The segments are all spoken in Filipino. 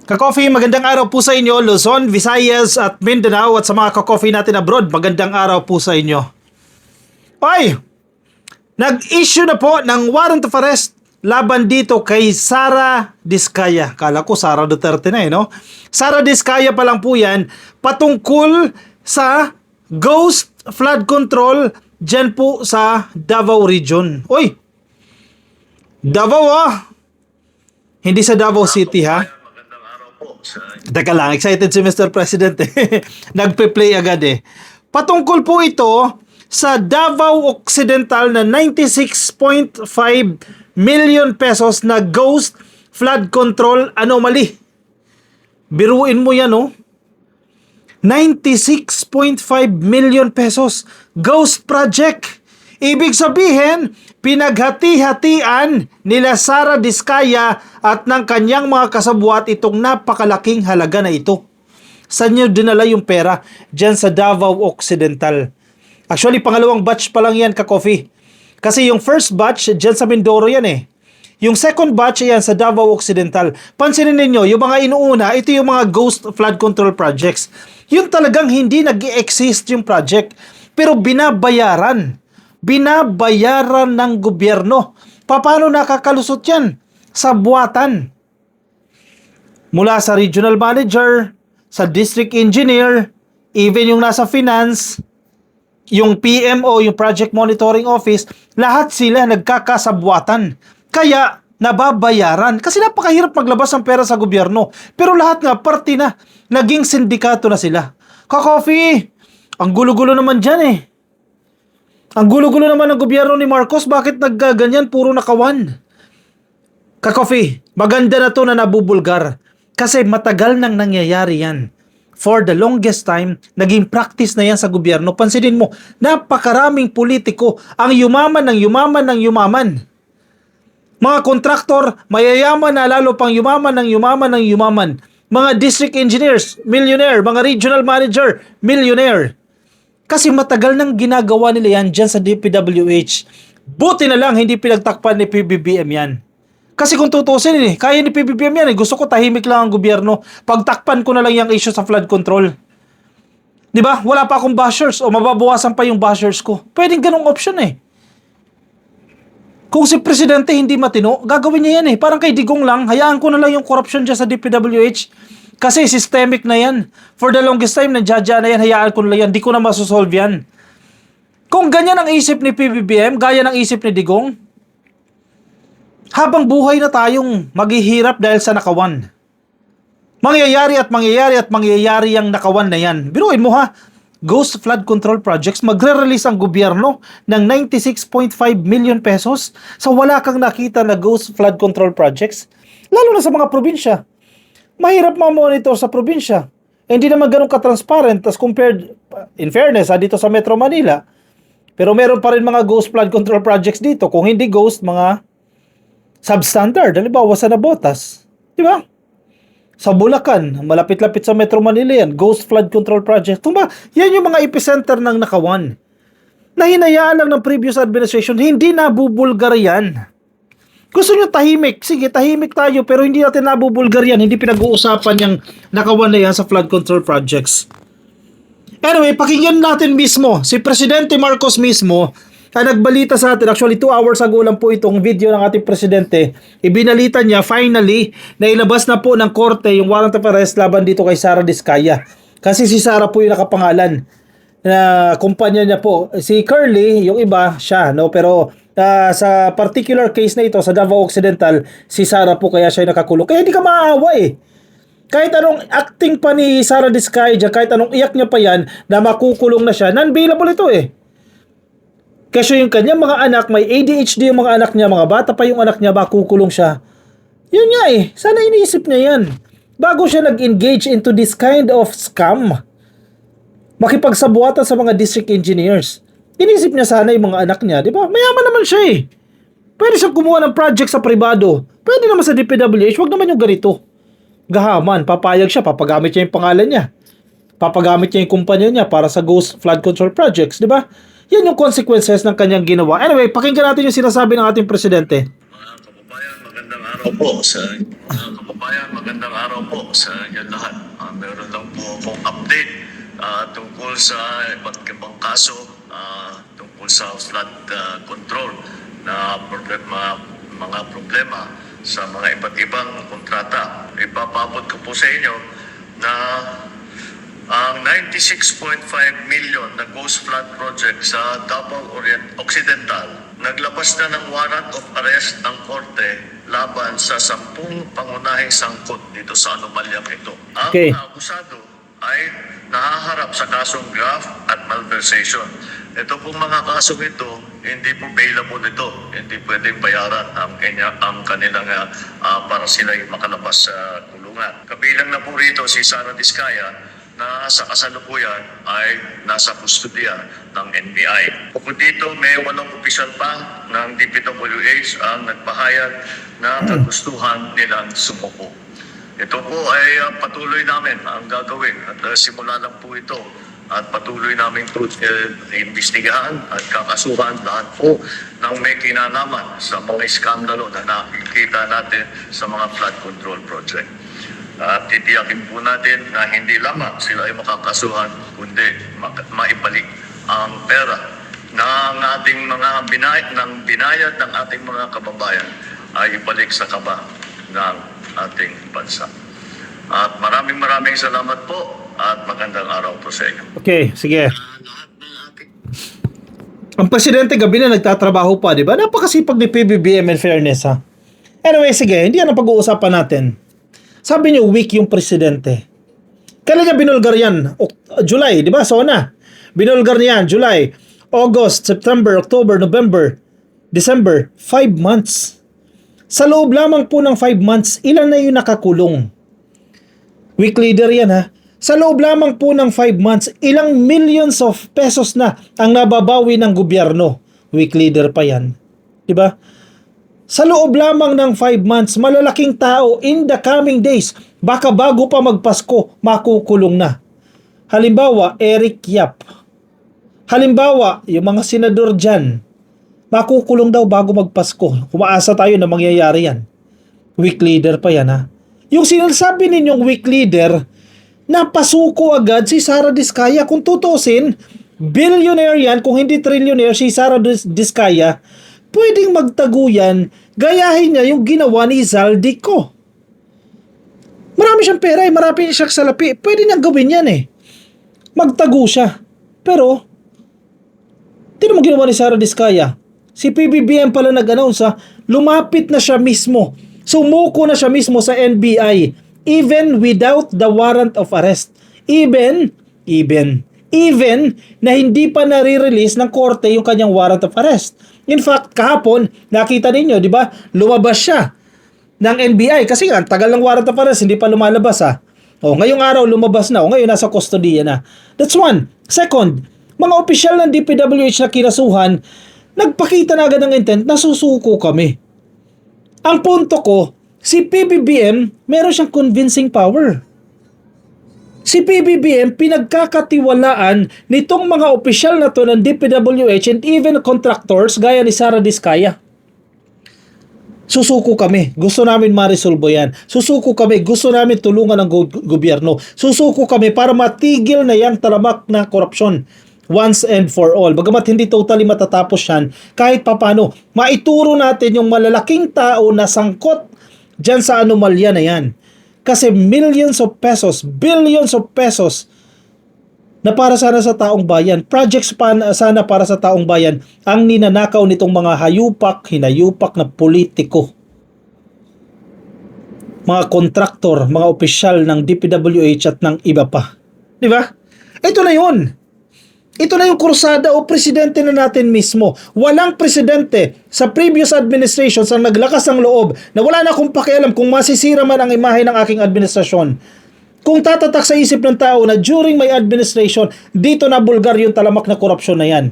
Ka-coffee, magandang araw po sa inyo, Luzon, Visayas at Mindanao at sa mga ka-coffee natin abroad, magandang araw po sa inyo. Ay, nag-issue na po ng warrant of arrest laban dito kay Sara Diskaya. Kala ko Sara Duterte na no? Sara Diskaya pa lang po yan, patungkol sa ghost flood control dyan po sa Davao Region. Uy, Davao hindi sa Davao City Teka lang, excited si Mr. President Nagpe-play agad Patungkol po ito sa Davao Occidental na 96.5 million pesos na ghost flood control anomaly. Biruin mo yan 96.5 million pesos ghost project. Ibig sabihin, pinaghati-hatian nila Sara Diskaya at ng kanyang mga kasabwat itong napakalaking halaga na ito. Saan nyo dinala yung pera? Diyan sa Davao Occidental. Actually, pangalawang batch pa lang yan, ka-coffee. Kasi yung first batch, diyan sa Mindoro yan Yung second batch, yan sa Davao Occidental. Pansinin ninyo, yung mga inuuna, ito yung mga ghost flood control projects. Yung talagang hindi nag-i-exist yung project. Pero binabayaran ng gobyerno. Paano nakakalusot yan? Sa buwatan. Mula sa regional manager, sa district engineer, even yung nasa finance, yung PMO, yung project monitoring office, lahat sila nagkakasabwatan. Kaya nababayaran. Kasi napakahirap maglabas ng pera sa gobyerno. Pero lahat nga, parte na. Naging sindikato na sila. Ka-coffee, ang gulo-gulo naman dyan Ang gulo-gulo naman ng gobyerno ni Marcos, bakit nagganyan? Puro nakawan. Ka-coffee, maganda na to na nabubulgar. Kasi matagal nang nangyayari yan. For the longest time, naging practice na yan sa gobyerno. Pansinin mo, napakaraming politiko ang yumaman ng yumaman ng yumaman. Mga kontraktor, mayayaman na lalo pang yumaman ng yumaman ng yumaman. Mga district engineers, millionaire. Mga regional manager, millionaire. Kasi matagal nang ginagawa nila yan dyan sa DPWH. Buti na lang hindi pinagtakpan ni PBBM yan. Kasi kung tutusin kaya ni PBBM yan Gusto ko tahimik lang ang gobyerno. Pagtakpan ko na lang yung issue sa flood control. Diba? Wala pa akong bashers o mababawasan pa yung bashers ko. Pwedeng ganong option Kung si Presidente hindi matino, gagawin niya yan Parang kay Digong lang, hayaan ko na lang yung corruption dyan sa DPWH. Kasi systemic na yan. For the longest time, nandiyan na yan, hayaan ko na yan. Di ko na masosolve yan. Kung ganyan ang isip ni PBBM, gaya ng isip ni Digong, habang buhay na tayong maghihirap dahil sa nakawan. Mangyayari at mangyayari at mangyayari ang nakawan na yan. Biruin mo Ghost flood control projects, magre-release ang gobyerno ng 96.5 million pesos sa wala kang nakita na ghost flood control projects. Lalo na sa mga probinsya. Mahirap ma-monitor sa probinsya. Hindi naman ganun ka-transparent as compared, in fairness, dito sa Metro Manila. Pero meron pa rin mga ghost flood control projects dito. Kung hindi ghost, mga substandard. Halimbawa sa Nabotas. Diba? Sa Bulacan, malapit-lapit sa Metro Manila yan. Ghost flood control project. Tumba, yan yung mga epicenter ng nakawan. Na hinayaan lang ng previous administration, hindi nabubulgar yan. Gusto nyo tahimik? Sige, tahimik tayo pero hindi natin nabubulgar yan. Hindi pinag-uusapan yung nakawan na yan sa flood control projects. Anyway, pakinggan natin mismo. Si Presidente Marcos mismo ay nagbalita sa atin. Actually, 2 hours ago lang po itong video ng ating Presidente. Ibinalita niya finally na ilabas na po ng korte yung warrant of arrest laban dito kay Sara Diskaya. Kasi si Sara po yung nakapangalan na kumpanya niya po. Si Curly, yung iba, siya. Pero sa particular case na ito, sa Davao Occidental, si Sara po kaya siya nakakulong. Kaya hindi ka maawa Kahit anong acting pa ni Sara Diskaya, kahit anong iyak niya pa yan, na makukulong na siya, non-bailable ito Kasi yung kanyang mga anak, may ADHD yung mga anak niya, mga bata pa yung anak niya, makukulong siya. Yun nga sana iniisip niya yan. Bago siya nag-engage into this kind of scam, makipagsabuatan sa mga district engineers. Inisip niya sana yung mga anak niya, di ba? Mayaman naman siya Pwede siyang kumuha ng project sa pribado. Pwede naman sa DPWH, wag naman yung ganito. Gahaman, papayag siya, papagamit niya yung pangalan niya. Papagamit niya yung kumpanya niya para sa ghost flood control projects, di ba? Yan yung consequences ng kanyang ginawa. Anyway, pakinggan natin yung sinasabi ng ating Presidente. Mga kababayan, magandang Magandang araw po sa mga kababayan, magandang araw po sa inyo lahat. Meron lang po akong update tungkol sa iba't ibang kaso tungkol sa flood control na mga problema sa mga iba't ibang kontrata. Ipapabot ko po sa inyo na ang 96.5 million na Ghost Flood Project sa Davao Occidental, naglabas na ng warrant of arrest ng korte laban sa 10 pangunahing sangkot dito sa anomalyang ito. Ang mga akusado ay nahaharap sa kasong graft at malversation. Ito pong mga kasong ito, hindi po bailable ito. Hindi pwedeng bayaran ang kanilang para sila makalabas sa kulungan. Kabilang na po rito si Sara Diskaya, na sa kasalukuyan ay nasa kustodiya ng NBI. Bukod dito, may 8 opisyal pa ng DPWH ang nagpahayag na kagustuhan nilang sumuko. Ito po ay patuloy namin ang gagawin at simula lang po ito at patuloy namin imbestigahan at kakasuhan lahat po ng may kinalaman sa mga iskandalo na nakikita natin sa mga flood control project. At titiyakin po natin na hindi lamang sila ay makakasuhan, kundi maibalik ang pera ng ating mga binayad ng ating mga kababayan ay ibalik sa kaba ng ating bansa. At maraming salamat po at magandang araw po sa inyo. Okay, sige. Ang presidente gabi na nagtatrabaho pa, di ba? Napakasipag ni PBBM in fairness, ha? Anyway, sige, hindi yan ang pag-uusapan natin. Sabi niyo, weak yung presidente. Kailan niya binulgar yan? July, di ba? So na. Binulgar niya yan, July, August, September, October, November, December. 5 months. Sa loob lamang po ng 5 months, ilan na yung nakakulong? Weak leader yan, ha? Sa loob lamang po ng 5 months, ilang millions of pesos na ang nababawi ng gobyerno. Weak leader pa yan. Di ba? Sa loob lamang ng 5 months, malalaking tao in the coming days, baka bago pa magpasko, makukulong na. Halimbawa, Eric Yap. Halimbawa, yung mga senador dyan, makukulong daw bago magpasko. Umaasa tayo na mangyayari yan. Weak leader pa yan, ha? Yung sinasabi ninyong weak leader, napasuko agad si Sara Diskaya. Kung tutusin, billionaire yan, kung hindi trillionaire, si Sara Diskaya, pwedeng magtaguyan, gayahin niya yung ginawa ni Zaldico. Marami siyang pera, marami siyang salapi. Pwede niyang gawin yan eh. Magtago siya. Pero, tino mo ginawa ni Sara Diskaya? Si PBBM pala nag-announce, lumapit na siya mismo. Sumuko na siya mismo sa NBI. Even without the warrant of arrest. Even na hindi pa nare-release ng korte yung kanyang warrant of arrest. In fact, kahapon, nakita ninyo, di ba, lumabas siya ng NBI kasi nga, tagal ng warrant of arrest, hindi pa lumalabas ha. O, ngayong araw lumabas na, o ngayon nasa kustodiya na. That's one. Second, mga opisyal ng DPWH na kinasuhan, nagpakita na agad ng intent na susuko kami. Ang punto ko, si PBBM, meron siyang convincing power. Si PBBM pinagkakatiwalaan nitong mga opisyal na to ng DPWH and even contractors gaya ni Sara Diskaya. Susuko kami. Gusto namin ma-resolve yan. Susuko kami. Gusto namin tulungan ng gobyerno. Susuko kami para matigil na yung talamak na korupsyon once and for all. Bagamat hindi totally matatapos yan, kahit papano, maituro natin yung malalaking tao na sangkot dyan sa anomalya na yan. Kasi millions of pesos, billions of pesos na para sana sa taong bayan, projects sana para sa taong bayan, ang ninanakaw nitong mga hinayupak na politiko. Mga kontraktor, mga opisyal ng DPWH at ng iba pa. Di ba? Ito na yun. Ito na yung krusada o presidente na natin mismo. Walang presidente sa previous administrations ang naglakas ng loob na wala na akong pakialam kung masisira man ang imahe ng aking administrasyon. Kung tatatak sa isip ng tao na during my administration, dito na bulgar yung talamak na korupsyon na yan.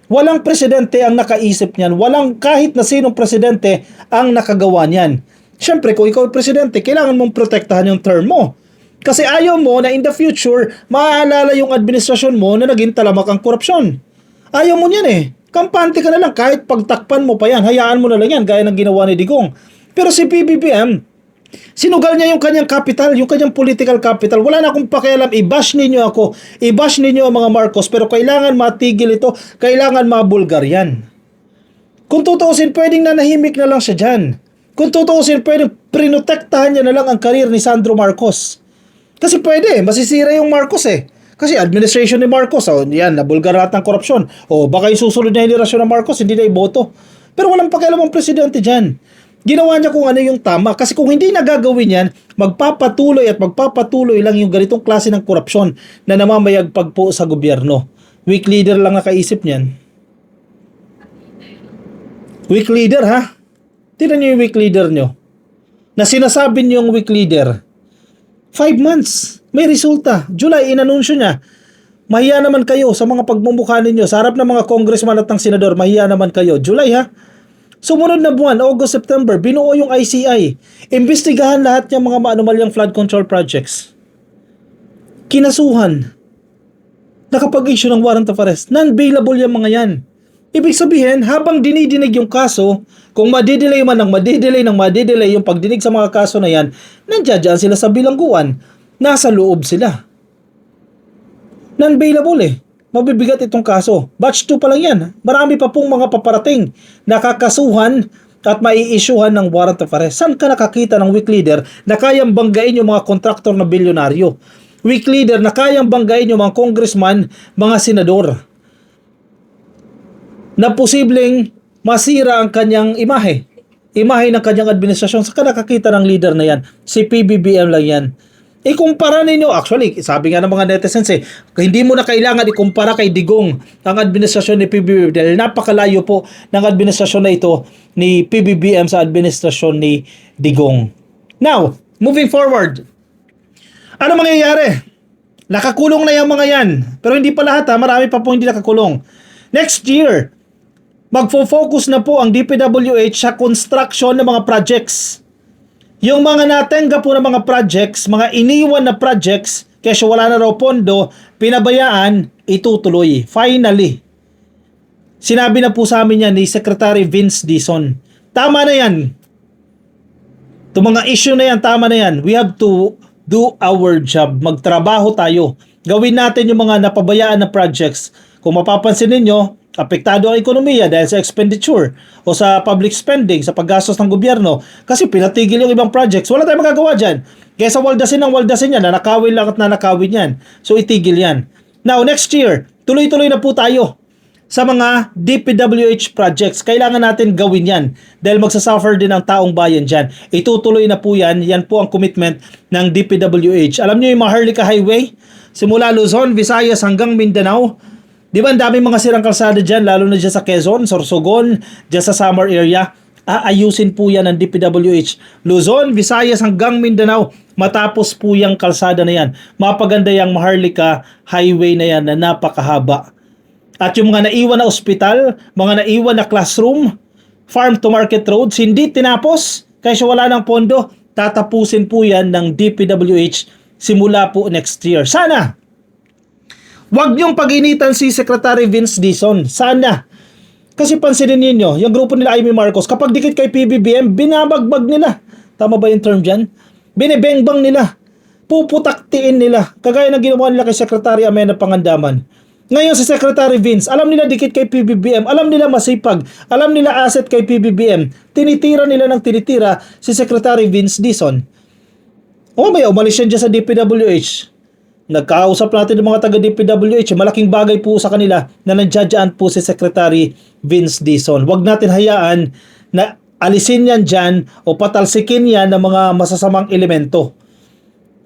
Walang presidente ang nakaisip niyan. Walang kahit na sinong presidente ang nakagawa niyan. Siyempre, kung ikaw ay presidente, kailangan mong protektahan yung term mo. Kasi ayaw mo na in the future, maaalala yung administrasyon mo na naging talamak ang korupsyon. Ayaw mo niyan eh. Kampante ka na lang kahit pagtakpan mo pa yan. Hayaan mo na lang yan gaya ng ginawa ni Digong. Pero si PBBM, sinugal niya yung kanyang capital, yung kanyang political capital. Wala na akong pakialam, i-bash ninyo ako, i-bash ninyo ang mga Marcos, pero kailangan matigil ito, kailangan mabulgar yan. Kung tutuusin, pwedeng nanahimik na lang siya dyan. Kung tutuusin, pwedeng prinotektahan niya na lang ang karir ni Sandro Marcos. Kasi pwede, masisira yung Marcos eh. Kasi administration ni Marcos, yan, nabulgar lahat ng korupsyon. Baka yung susunod na henerasyon ng Marcos, hindi na iboto. Pero walang pakialam ang presidente dyan. Ginawa niya kung ano yung tama. Kasi kung hindi nagagawin yan, magpapatuloy at magpapatuloy lang yung ganitong klase ng korupsyon na namamayagpag po sa gobyerno. Weak leader lang nakaisip niyan. Weak leader ha? Tignan niyo yung weak leader nyo. Na sinasabi niyo yung weak leader. 5 months. May resulta. July, inanunsyo niya. Mahiya naman kayo sa mga pagmumukha ninyo. Sa harap ng mga congressman at ng senador, mahiya naman kayo. July ha? Sumunod na buwan, August, September, binuo yung ICI. Imbestigahan lahat yung mga maanumalyang flood control projects. Kinasuhan. Nakapag-issue ng warrant of arrest. Non-bailable yung mga yan. Ibig sabihin, habang dinidinig yung kaso, kung madidelay man ng madidelay yung pagdinig sa mga kaso na yan, nandiyan sila sa bilangguan. Nasa loob sila. Non-bailable eh. Mabibigat itong kaso. Batch 2 pa lang yan. Marami pa pong mga paparating na kakasuhan at mai-issuehan ng warrant of arrest. Saan ka nakakita ng weak leader na kayang banggain yung mga kontraktor na bilyonaryo? Weak leader na kayang banggain yung mga congressman, mga senador, na posibleng masira ang kanyang imahe ng kanyang administrasyon. Saan ka nakakita ng leader na yan? Si PBBM lang yan. Ikumpara ninyo, actually, sabi nga ng mga netizens hindi mo na kailangan ikumpara kay Digong ang administrasyon ni PBBM dahil napakalayo po ng administrasyon na ito ni PBBM sa administrasyon ni Digong. Now, moving forward, ano mangyayari? Nakakulong na yung mga yan. Pero hindi pa lahat marami pa po hindi nakakulong. Next year, magfo-focus na po ang DPWH sa construction ng mga projects. Yung mga natenga po ng mga projects, mga iniwan na projects, kasi wala na raw pondo, pinabayaan, itutuloy. Finally. Sinabi na po sa amin yan ni Secretary Vince Dizon. Tama na yan. Itong mga issue na yan, tama na yan. We have to do our job. Magtrabaho tayo. Gawin natin yung mga napabayaan na projects. Kung mapapansin ninyo, apektado ang ekonomiya dahil sa expenditure o sa public spending, sa paggastos ng gobyerno kasi pinatigil yung ibang projects. Wala tayong magagawa dyan. Kaya sa waldasin yan, nanakawin lang at nanakawin yan. So itigil yan. Now, next year, tuloy-tuloy na po tayo sa mga DPWH projects. Kailangan natin gawin yan dahil magsasuffer din ang taong bayan dyan. Itutuloy na po yan. Yan po ang commitment ng DPWH. Alam nyo yung Maharlika Highway? Simula Luzon, Visayas hanggang Mindanao. Di ba ang daming mga sirang kalsada dyan, lalo na dyan sa Quezon, Sorsogon, dyan sa Samar area. Aayusin po yan ng DPWH. Luzon, Visayas hanggang Mindanao, matapos po yung kalsada na yan. Mapaganda yung Maharlika Highway na yan na napakahaba. At yung mga naiwan na ospital, mga naiwan na classroom, farm to market roads, hindi tinapos kasi wala ng pondo, tatapusin po yan ng DPWH simula po next year. Sana! Huwag niyong pag-initan si Secretary Vince Dizon. Sana. Kasi pansinin niyo, yung grupo nila Amy Marcos, kapag dikit kay PBBM, binabagbag nila. Tama ba yung term dyan? Binibengbang nila. Puputaktiin nila. Kagaya ng ginawa nila kay Secretary Amena Pangandaman. Ngayon si Secretary Vince, alam nila dikit kay PBBM, alam nila masipag, alam nila asset kay PBBM. Tinitira nila ng tinitira si Secretary Vince Dizon. Umalis yan dyan sa DPWH. Nagkausap natin ng mga taga-DPWH, malaking bagay po sa kanila na nandiyan po si Secretary Vince Dizon. Huwag natin hayaan na alisin yan dyan o patalsikin yan ng mga masasamang elemento.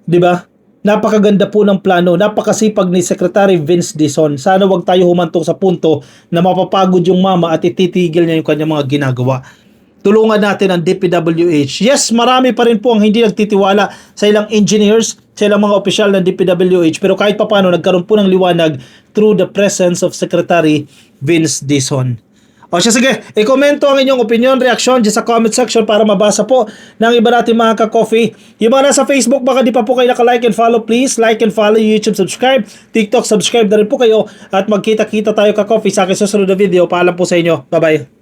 Diba? Napakaganda po ng plano, napakasipag ni Secretary Vince Dizon. Sana huwag tayo humantong sa punto na mapapagod yung mama at ititigil niya yung kanyang mga ginagawa. Tulungan natin ang DPWH. Yes, marami pa rin po ang hindi nagtitiwala sa ilang engineers, sa ilang mga opisyal ng DPWH, pero kahit papano nagkaroon po ng liwanag through the presence of Secretary Vince Dizon. O siya, sige, i-komento ang inyong opinion, reaksyon dyan sa comment section para mabasa po ng iba natin mga ka-coffee. Yung mga nasa Facebook, baka di pa po kayo naka-like and follow, please like and follow, YouTube subscribe, TikTok subscribe na rin po kayo, at magkita-kita tayo ka-coffee sa aking susunod na video. Paalam po sa inyo. Bye-bye.